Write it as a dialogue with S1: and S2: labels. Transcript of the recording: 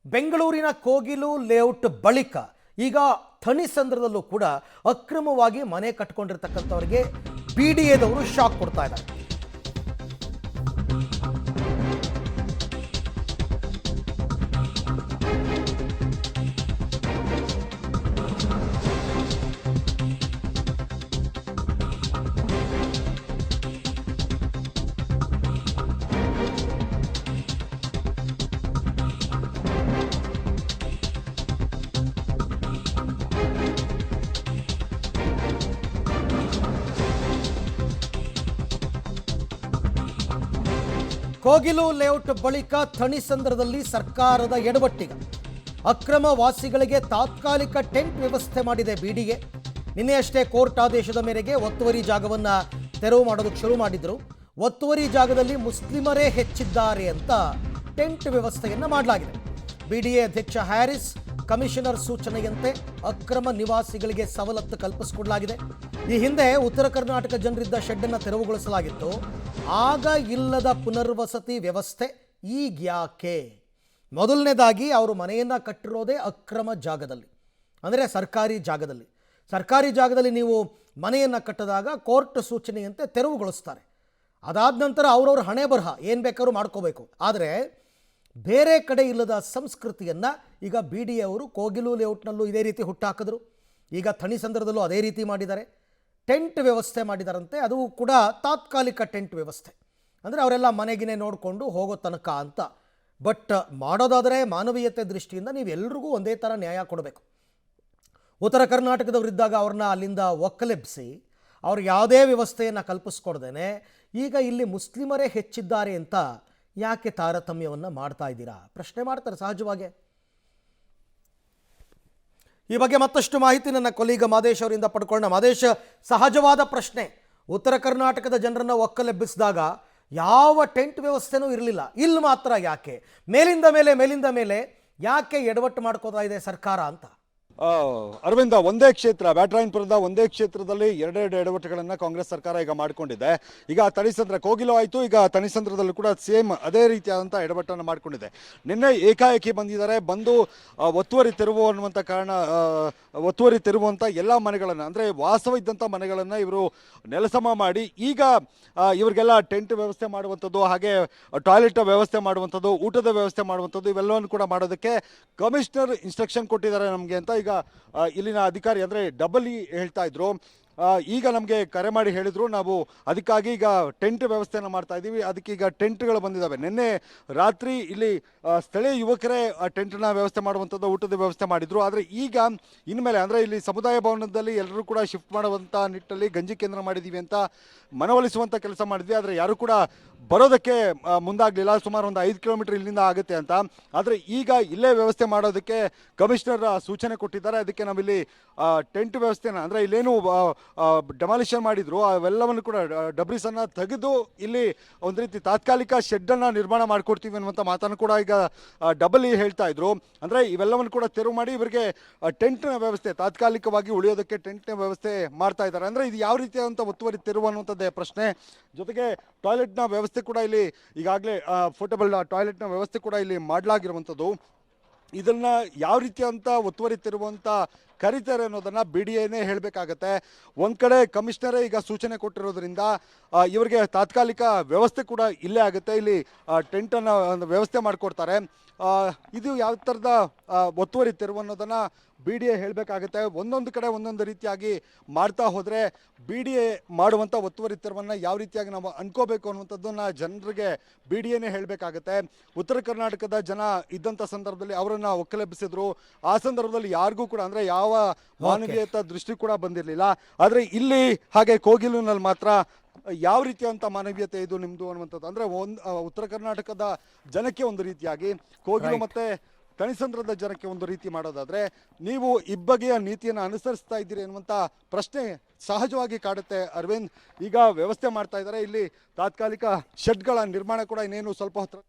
S1: ಬೆಂಗಳೂರಿನ ಕೋಗಿಲು ಲೇಔಟ್ ಬಳಿಕ ಈಗ ಥಣಿಸಂದ್ರದಲ್ಲೂ ಕೂಡ ಅಕ್ರಮವಾಗಿ ಮನೆ ಕಟ್ಟಿಕೊಂಡಿರತಕ್ಕಂಥವರಿಗೆ ಬಿಡಿಎದವರು ಶಾಕ್ ಕೊಡ್ತಾ ಇದ್ದಾರೆ. ಕೋಗಿಲು ಲೇಔಟ್ ಬಳಿಕ ಥಣಿಸಂದ್ರದಲ್ಲಿ ಸರ್ಕಾರದ ಎಡವಟ್ಟಿಗ ಅಕ್ರಮ ವಾಸಿಗಳಿಗೆ ತಾತ್ಕಾಲಿಕ ಟೆಂಟ್ ವ್ಯವಸ್ಥೆ ಮಾಡಿದೆ ಬಿಡಿಎ. ನಿನ್ನೆಯಷ್ಟೇ ಕೋರ್ಟ್ ಆದೇಶದ ಮೇರೆಗೆ ಒತ್ತುವರಿ ಜಾಗವನ್ನು ತೆರವು ಮಾಡೋದಕ್ಕೆ ಶುರು ಮಾಡಿದ್ರು. ಒತ್ತುವರಿ ಜಾಗದಲ್ಲಿ ಮುಸ್ಲಿಮರೇ ಹೆಚ್ಚಿದ್ದಾರೆ ಅಂತ ಟೆಂಟ್ ವ್ಯವಸ್ಥೆಯನ್ನು ಮಾಡಲಾಗಿದೆ. ಬಿಡಿಎ ಅಧ್ಯಕ್ಷ ಹ್ಯಾರಿಸ್ ಕಮಿಷನರ್ ಸೂಚನೆಯಂತೆ ಅಕ್ರಮ ನಿವಾಸಿಗಳಿಗೆ ಸವಲತ್ತು ಕಲ್ಪಿಸಿಕೊಡಲಾಗಿದೆ. ಈ ಹಿಂದೆ ಉತ್ತರ ಕರ್ನಾಟಕ ಜನರಿದ್ದ ಶೆಡ್ಡನ್ನು ತೆರವುಗೊಳಿಸಲಾಗಿತ್ತು. ಆಗ ಇಲ್ಲದ ಪುನರ್ವಸತಿ ವ್ಯವಸ್ಥೆ ಈಗ್ಯಾಕೆ? ಮೊದಲನೇದಾಗಿ ಅವರು ಮನೆಯನ್ನು ಕಟ್ಟಿರೋದೇ ಅಕ್ರಮ ಜಾಗದಲ್ಲಿ, ಅಂದರೆ ಸರ್ಕಾರಿ ಜಾಗದಲ್ಲಿ ನೀವು ಮನೆಯನ್ನು ಕಟ್ಟಿದಾಗ ಕೋರ್ಟ್ ಸೂಚನೆಯಂತೆ ತೆರವುಗೊಳಿಸ್ತಾರೆ. ಅದಾದ ನಂತರ ಅವ್ರವ್ರ ಹಣೆ ಬರಹ ಏನು ಬೇಕಾದ್ರೂ ಮಾಡ್ಕೋಬೇಕು. ಆದರೆ ಬೇರೆ ಕಡೆ ಇಲ್ಲದ ಸಂಸ್ಕೃತಿಯನ್ನು ಈಗ ಬಿಡಿಎ ಅವರು ಕೋಗಿಲು ಲೇಔಟ್ನಲ್ಲೂ ಇದೇ ರೀತಿ ಹುಟ್ಟಾಕಿದ್ರು. ಈಗ ಥಣಿಸಂದ್ರದಲ್ಲೂ ಅದೇ ರೀತಿ ಮಾಡಿದ್ದಾರೆ. ಟೆಂಟ್ ವ್ಯವಸ್ಥೆ ಮಾಡಿದಾರಂತೆ. ಅದು ಕೂಡ ತಾತ್ಕಾಲಿಕ ಟೆಂಟ್ ವ್ಯವಸ್ಥೆ, ಅಂದರೆ ಅವರೆಲ್ಲ ಮನೆಗಿನೇ ನೋಡಿಕೊಂಡು ಹೋಗೋ ತನಕ ಅಂತ. ಬಟ್ ಮಾಡೋದಾದರೆ ಮಾನವೀಯತೆ ದೃಷ್ಟಿಯಿಂದ ನೀವು ಎಲ್ರಿಗೂ ಒಂದೇ ಥರ ನ್ಯಾಯ ಕೊಡಬೇಕು. ಉತ್ತರ ಕರ್ನಾಟಕದವರಿದ್ದಾಗ ಅವ್ರನ್ನ ಅಲ್ಲಿಂದ ಒಕ್ಕಲೆಬ್ಬಿಸಿ ಅವ್ರಿಗೆ ಯಾವುದೇ ವ್ಯವಸ್ಥೆಯನ್ನು ಕಲ್ಪಿಸ್ಕೊಡ್ದೇನೆ ಈಗ ಇಲ್ಲಿ ಮುಸ್ಲಿಮರೇ ಹೆಚ್ಚಿದ್ದಾರೆ ಅಂತ ಯಾಕೆ ತಾರತಮ್ಯವನ್ನು ಮಾಡ್ತಾ ಇದ್ದೀರಾ? ಪ್ರಶ್ನೆ ಮಾಡ್ತಾರೆ ಸಹಜವಾಗಿ. ಈ ಬಗ್ಗೆ ಮತ್ತಷ್ಟು ಮಾಹಿತಿ ನನ್ನ ಕೊಲೀಗ ಮಾದೇಶ್ ಅವರಿಂದ ಪಡ್ಕೊಳ್ಳೋಣ. ಮಾದೇಶ್, ಸಹಜವಾದ ಪ್ರಶ್ನೆ. ಉತ್ತರ ಕರ್ನಾಟಕದ ಜನರನ್ನು ಒಕ್ಕಲೆಬ್ಬಿಸಿದಾಗ ಯಾವ ಟೆಂಟ್ ವ್ಯವಸ್ಥೆನೂ ಇರಲಿಲ್ಲ, ಇಲ್ಲಿ ಮಾತ್ರ ಯಾಕೆ ಮೇಲಿಂದ ಮೇಲೆ ಯಾಕೆ ಎಡವಟ್ಟು ಮಾಡ್ಕೋತಾ ಇದೆ ಸರ್ಕಾರ ಅಂತ?
S2: ಅರವಿಂದ, ಒಂದೇ ಕ್ಷೇತ್ರ ಬ್ಯಾಟರಾಯನಪುರದ ಒಂದೇ ಕ್ಷೇತ್ರದಲ್ಲಿ ಎರಡೆರಡು ಎಡವಟ್ಟುಗಳನ್ನು ಕಾಂಗ್ರೆಸ್ ಸರ್ಕಾರ ಈಗ ಮಾಡಿಕೊಂಡಿದೆ. ಈಗ ಥಣಿಸಂದ್ರ ಕೋಗಿಲು ಆಯಿತು, ಈಗ ಥಣಿಸಂದ್ರದಲ್ಲೂ ಕೂಡ ಸೇಮ್ ಅದೇ ರೀತಿಯಾದಂಥ ಎಡವಟ್ಟನ್ನು ಮಾಡಿಕೊಂಡಿದೆ. ನಿನ್ನೆ ಏಕಾಏಕಿ ಬಂದಿದ್ದಾರೆ. ಬಂದು ಒತ್ತುವರಿ ತೆರವು ಅನ್ನುವಂಥ ಕಾರಣ ಒತ್ತುವರಿ ತೆರವುವಂಥ ಎಲ್ಲ ಮನೆಗಳನ್ನು, ಅಂದರೆ ವಾಸವಿದ್ದಂಥ ಮನೆಗಳನ್ನು ಇವರು ನೆಲಸಮ ಮಾಡಿ ಈಗ ಇವರಿಗೆಲ್ಲ ಟೆಂಟ್ ವ್ಯವಸ್ಥೆ ಮಾಡುವಂಥದ್ದು, ಹಾಗೆ ಟಾಯ್ಲೆಟ್ ವ್ಯವಸ್ಥೆ ಮಾಡುವಂಥದ್ದು, ಊಟದ ವ್ಯವಸ್ಥೆ ಮಾಡುವಂಥದ್ದು, ಇವೆಲ್ಲವನ್ನು ಕೂಡ ಮಾಡೋದಕ್ಕೆ ಕಮಿಷನರ್ ಇನ್ಸ್ಟ್ರಕ್ಷನ್ ಕೊಟ್ಟಿದ್ದಾರೆ ನಮಗೆ ಅಂತ ಈಗ ಇಲ್ಲಿನ ಅಧಿಕಾರಿ ಅಂದರೆ ಡಬಲ್ ಇ ಹೇಳ್ತಾ ಇದ್ರು. ಈಗ ನಮಗೆ ಕರೆ ಮಾಡಿ ಹೇಳಿದರು, ನಾವು ಅದಕ್ಕಾಗಿ ಈಗ ಟೆಂಟ್ ವ್ಯವಸ್ಥೆಯನ್ನು ಮಾಡ್ತಾ ಇದ್ದೀವಿ, ಅದಕ್ಕೆ ಈಗ ಟೆಂಟ್ಗಳು ಬಂದಿದ್ದಾವೆ. ನಿನ್ನೆ ರಾತ್ರಿ ಇಲ್ಲಿ ಸ್ಥಳೀಯ ಯುವಕರೇ ಟೆಂಟ್ನ ವ್ಯವಸ್ಥೆ ಮಾಡುವಂಥದ್ದು, ಊಟದ ವ್ಯವಸ್ಥೆ ಮಾಡಿದರು. ಆದರೆ ಈಗ ಇನ್ಮೇಲೆ ಅಂದರೆ ಇಲ್ಲಿ ಸಮುದಾಯ ಭವನದಲ್ಲಿ ಎಲ್ಲರೂ ಕೂಡ ಶಿಫ್ಟ್ ಮಾಡುವಂಥ ನಿಟ್ಟಲ್ಲಿ ಗಂಜಿ ಕೇಂದ್ರ ಮಾಡಿದ್ದೀವಿ ಅಂತ ಮನವೊಲಿಸುವಂಥ ಕೆಲಸ ಮಾಡಿದ್ವಿ. ಆದರೆ ಯಾರು ಕೂಡ ಬರೋದಕ್ಕೆ ಮುಂದಾಗಲಿಲ್ಲ. ಸುಮಾರು ಒಂದು 5 ಕಿಲೋಮೀಟರ್ ಇಲ್ಲಿಂದ ಆಗುತ್ತೆ ಅಂತ. ಆದರೆ ಈಗ ಇಲ್ಲೇ ವ್ಯವಸ್ಥೆ ಮಾಡೋದಕ್ಕೆ ಕಮಿಷನರ್ ಸೂಚನೆ ಕೊಟ್ಟಿದ್ದಾರೆ. ಅದಕ್ಕೆ ನಾವಿಲ್ಲಿ ಟೆಂಟ್ ವ್ಯವಸ್ಥೆನ, ಅಂದರೆ ಇಲ್ಲೇನು ಡೆಮಾಲಿಷನ್ ಮಾಡಿದ್ರು ಅವೆಲ್ಲವನ್ನು ಕೂಡ ಡಬ್ರಿಸನ್ನು ತೆಗೆದು ಇಲ್ಲಿ ಒಂದು ರೀತಿ ತಾತ್ಕಾಲಿಕ ಶೆಡ್ಡನ್ನು ನಿರ್ಮಾಣ ಮಾಡಿಕೊಡ್ತೀವಿ ಅನ್ನುವಂಥ ಮಾತನ್ನು ಕೂಡ ಈಗ ಡಬಲ್ ಇ ಹೇಳ್ತಾ ಇದ್ರು. ಅಂದರೆ ಇವೆಲ್ಲವನ್ನು ಕೂಡ ತೆರವು ಮಾಡಿ ಇವರಿಗೆ ಟೆಂಟ್ನ ವ್ಯವಸ್ಥೆ, ತಾತ್ಕಾಲಿಕವಾಗಿ ಉಳಿಯೋದಕ್ಕೆ ಟೆಂಟ್ನ ವ್ಯವಸ್ಥೆ ಮಾಡ್ತಾ ಇದ್ದಾರೆ. ಅಂದರೆ ಇದು ಯಾವ ರೀತಿಯಾದಂಥ ಒತ್ತುವರಿ ತೆರವು ಅನ್ನುವಂಥದ್ದೇ ಪ್ರಶ್ನೆ. ಜೊತೆಗೆ ಟಾಯ್ಲೆಟ್ನ ವ್ಯವಸ್ಥೆ ಕೂಡ ಇಲ್ಲಿ ಈಗಾಗಲೇ ಪೋರ್ಟಬಲ್ ಟಾಯ್ಲೆಟ್ನ ವ್ಯವಸ್ಥೆ ಕೂಡ ಇಲ್ಲಿ ಮಾಡಲಾಗಿರುವಂಥದ್ದು. ಇದನ್ನು ಯಾವ ರೀತಿಯಂಥ ಒತ್ತುವರಿ ತೆರವುವಂಥ ಕರೀತಾರೆ ಅನ್ನೋದನ್ನು ಬಿಡಿಎನೇ ಹೇಳಬೇಕಾಗತ್ತೆ. ಒಂದು ಕಡೆ ಕಮಿಷನರೇ ಈಗ ಸೂಚನೆ ಕೊಟ್ಟಿರೋದ್ರಿಂದ ಇವರಿಗೆ ತಾತ್ಕಾಲಿಕ ವ್ಯವಸ್ಥೆ ಕೂಡ ಇಲ್ಲೇ ಆಗುತ್ತೆ. ಇಲ್ಲಿ ಟೆಂಟನ್ನು ವ್ಯವಸ್ಥೆ ಮಾಡಿಕೊಡ್ತಾರೆ. ಇದು ಯಾವ ಥರದ ಒತ್ತುವರಿ ತೆರವು ಅನ್ನೋದನ್ನು ಬಿಡಿಎ ಹೇಳಬೇಕಾಗುತ್ತೆ. ಒಂದೊಂದು ಕಡೆ ಒಂದೊಂದು ರೀತಿಯಾಗಿ ಮಾಡ್ತಾ ಹೋದರೆ ಬಿಡಿಎ ಮಾಡುವಂಥ ಒತ್ತುವರಿ ತೆರವನ್ನು ಯಾವ ರೀತಿಯಾಗಿ ನಾವು ಅನ್ಕೋಬೇಕು ಅನ್ನುವಂಥದ್ದನ್ನು ಜನರಿಗೆ ಬಿಡಿಎನೇ ಹೇಳಬೇಕಾಗುತ್ತೆ. ಉತ್ತರ ಕರ್ನಾಟಕದ ಜನ ಇದ್ದಂಥ ಸಂದರ್ಭದಲ್ಲಿ ಅವರನ್ನು ಒಕ್ಕಲೆಬ್ಬಿಸಿದ್ರು. ಆ ಸಂದರ್ಭದಲ್ಲಿ ಯಾರಿಗೂ ಕೂಡ, ಅಂದರೆ ಯಾವ ಮಾನವೀಯತೆ ದೃಷ್ಟಿ ಕೂಡ ಬಂದಿರಲಿಲ್ಲ. ಆದರೆ ಇಲ್ಲಿ ಹಾಗೆ ಕೋಗಿಲುನಲ್ಲಿ ಮಾತ್ರ ಯಾವ ರೀತಿಯಂಥ ಮಾನವೀಯತೆ ಇದು ನಿಮ್ಮದು ಅನ್ನುವಂಥದ್ದು, ಅಂದರೆ ಉತ್ತರ ಕರ್ನಾಟಕದ ಜನಕ್ಕೆ ಒಂದು ರೀತಿಯಾಗಿ, ಕೋಗಿಲು ಮತ್ತು ಥಣಿಸಂದ್ರದ ಜನಕ್ಕೆ ಒಂದು ರೀತಿ ಮಾಡೋದಾದರೆ ನೀವು ಇಬ್ಬಗೆಯ ನೀತಿಯನ್ನು ಅನುಸರಿಸ್ತಾ ಇದ್ದೀರಿ ಎನ್ನುವಂಥ ಪ್ರಶ್ನೆ ಸಹಜವಾಗಿ ಕಾಡುತ್ತೆ. ಅರವಿಂದ್, ಈಗ ವ್ಯವಸ್ಥೆ ಮಾಡ್ತಾ ಇದ್ದಾರೆ. ಇಲ್ಲಿ ತಾತ್ಕಾಲಿಕ ಶೆಡ್ಗಳ ನಿರ್ಮಾಣ ಕೂಡ ಇನ್ನೇನು ಸ್ವಲ್ಪ ಹೊತ್ತು